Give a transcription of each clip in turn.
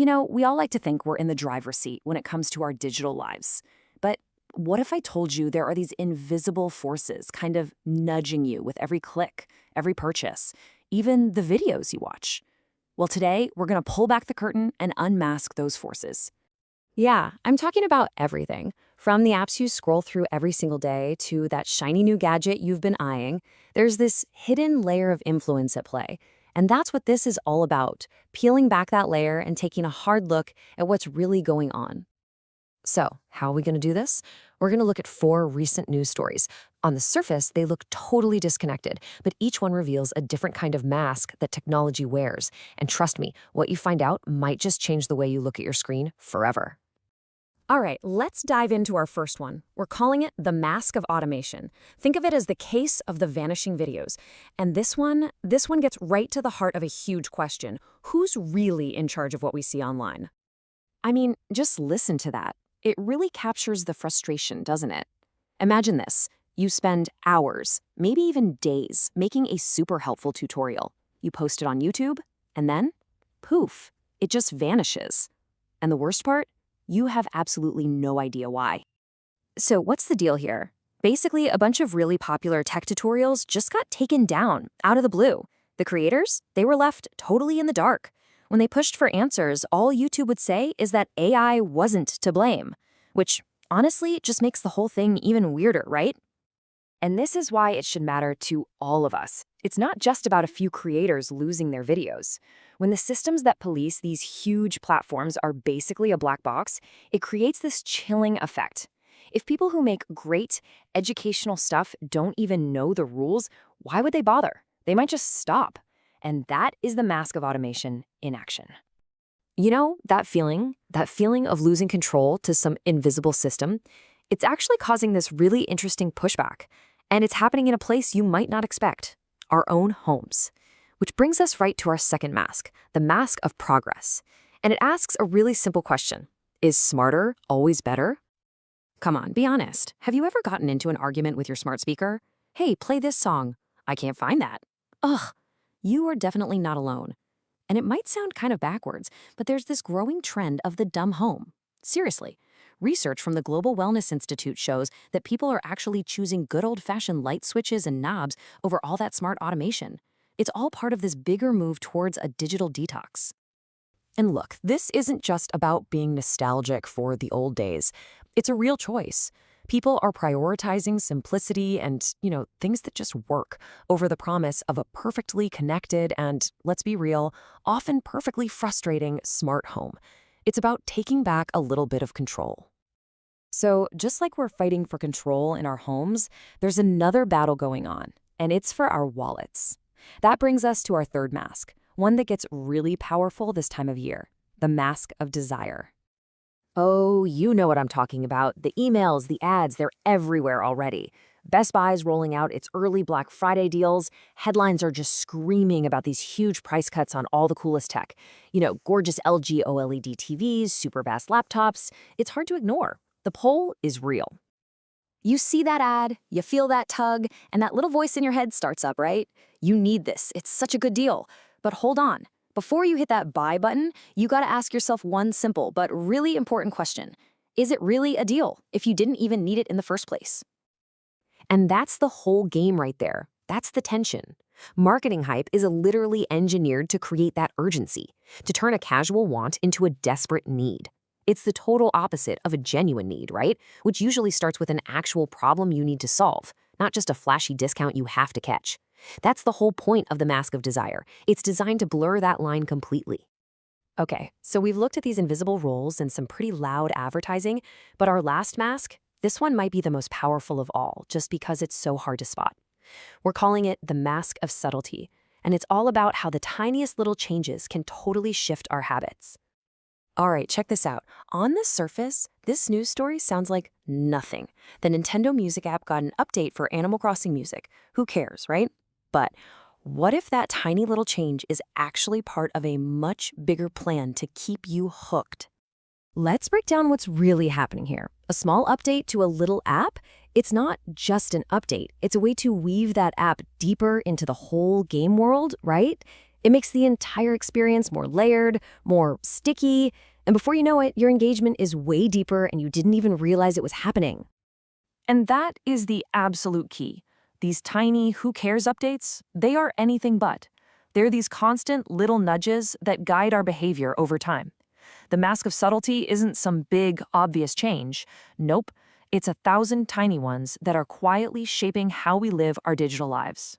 We all like to think we're in the driver's seat when it comes to our digital lives. But what if I told you there are these invisible forces kind of nudging you with every click, every purchase, even the videos you watch? Well, today, we're going to pull back the curtain and unmask those forces. Yeah, I'm talking about everything. From the apps you scroll through every single day to that shiny new gadget you've been eyeing, there's this hidden layer of influence at play. And that's what this is all about, peeling back that layer and taking a hard look at what's really going on. So, how are we going to do this? We're going to look at 4 recent news stories. On the surface, they look totally disconnected, but each one reveals a different kind of mask that technology wears. And trust me, what you find out might just change the way you look at your screen forever. All right, let's dive into our first one. We're calling it the mask of automation. Think of it as the case of the vanishing videos. And this one gets right to the heart of a huge question. Who's really in charge of what we see online? I mean, just listen to that. It really captures the frustration, doesn't it? Imagine this. You spend hours, maybe even days, making a super helpful tutorial. You post it on YouTube, and then, poof, it just vanishes. And the worst part? You have absolutely no idea why. So what's the deal here? Basically, a bunch of really popular tech tutorials just got taken down, out of the blue. The creators, they were left totally in the dark. When they pushed for answers, all YouTube would say is that AI wasn't to blame, which honestly just makes the whole thing even weirder, right? And this is why it should matter to all of us. It's not just about a few creators losing their videos. When the systems that police these huge platforms are basically a black box, it creates this chilling effect. If people who make great educational stuff don't even know the rules, why would they bother? They might just stop. And that is the mask of automation in action. You know, that feeling of losing control to some invisible system, it's actually causing this really interesting pushback. And it's happening in a place you might not expect, our own homes. Which brings us right to our second mask, the mask of progress. And it asks a really simple question. Is smarter always better? Come on, be honest. Have you ever gotten into an argument with your smart speaker? Hey, play this song. I can't find that. Ugh, you are definitely not alone. And it might sound kind of backwards, but there's this growing trend of the dumb home. Seriously. Research from the Global Wellness Institute shows that people are actually choosing good old-fashioned light switches and knobs over all that smart automation. It's all part of this bigger move towards a digital detox. And look, this isn't just about being nostalgic for the old days. It's a real choice. People are prioritizing simplicity and, things that just work over the promise of a perfectly connected and, let's be real, often perfectly frustrating smart home. It's about taking back a little bit of control. So just like we're fighting for control in our homes, there's another battle going on, and it's for our wallets. That brings us to our third mask, one that gets really powerful this time of year, the mask of desire. Oh, you know what I'm talking about. The emails, the ads, they're everywhere already. Best Buy's rolling out its early Black Friday deals. Headlines are just screaming about these huge price cuts on all the coolest tech. Gorgeous LG OLED TVs, super fast laptops. It's hard to ignore. The pull is real. You see that ad, you feel that tug, and that little voice in your head starts up, right? You need this. It's such a good deal. But hold on. Before you hit that buy button, you gotta ask yourself one simple but really important question. Is it really a deal if you didn't even need it in the first place? And that's the whole game right there. That's the tension. Marketing hype is literally engineered to create that urgency, to turn a casual want into a desperate need. It's the total opposite of a genuine need, right? Which usually starts with an actual problem you need to solve, not just a flashy discount you have to catch. That's the whole point of the mask of desire. It's designed to blur that line completely. Okay, so we've looked at these invisible roles and some pretty loud advertising, but our last mask, this one might be the most powerful of all, just because it's so hard to spot. We're calling it the mask of subtlety, and it's all about how the tiniest little changes can totally shift our habits. All right, check this out. On the surface, this news story sounds like nothing. The Nintendo Music app got an update for Animal Crossing music. Who cares, right? But what if that tiny little change is actually part of a much bigger plan to keep you hooked? Let's break down what's really happening here. A small update to a little app? It's not just an update. It's a way to weave that app deeper into the whole game world, right? It makes the entire experience more layered, more sticky, and before you know it, your engagement is way deeper and you didn't even realize it was happening. And that is the absolute key. These tiny who cares updates, they are anything but. They're these constant little nudges that guide our behavior over time. The mask of subtlety isn't some big, obvious change. Nope, it's 1,000 tiny ones that are quietly shaping how we live our digital lives.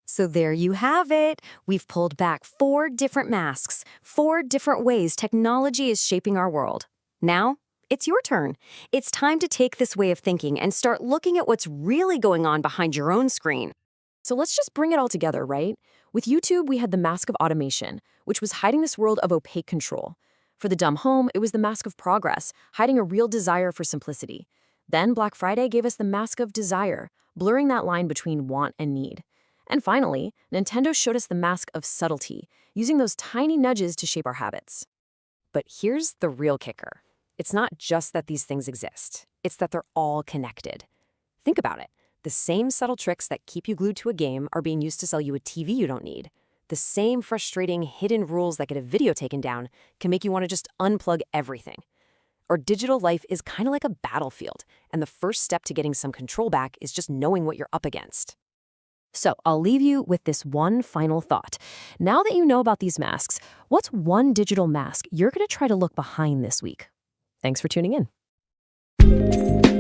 So there you have it. We've pulled back 4 different masks, 4 different ways technology is shaping our world. Now, it's your turn. It's time to take this way of thinking and start looking at what's really going on behind your own screen. So let's just bring it all together, right? With YouTube, we had the mask of automation, which was hiding this world of opaque control. For the dumb home, it was the mask of progress, hiding a real desire for simplicity. Then Black Friday gave us the mask of desire, blurring that line between want and need. And finally, Nintendo showed us the mask of subtlety, using those tiny nudges to shape our habits. But here's the real kicker. It's not just that these things exist. It's that they're all connected. Think about it. The same subtle tricks that keep you glued to a game are being used to sell you a TV you don't need. The same frustrating hidden rules that get a video taken down can make you want to just unplug everything. Our digital life is kind of like a battlefield, and the first step to getting some control back is just knowing what you're up against. So I'll leave you with this one final thought. Now that you know about these masks, what's one digital mask you're going to try to look behind this week? Thanks for tuning in.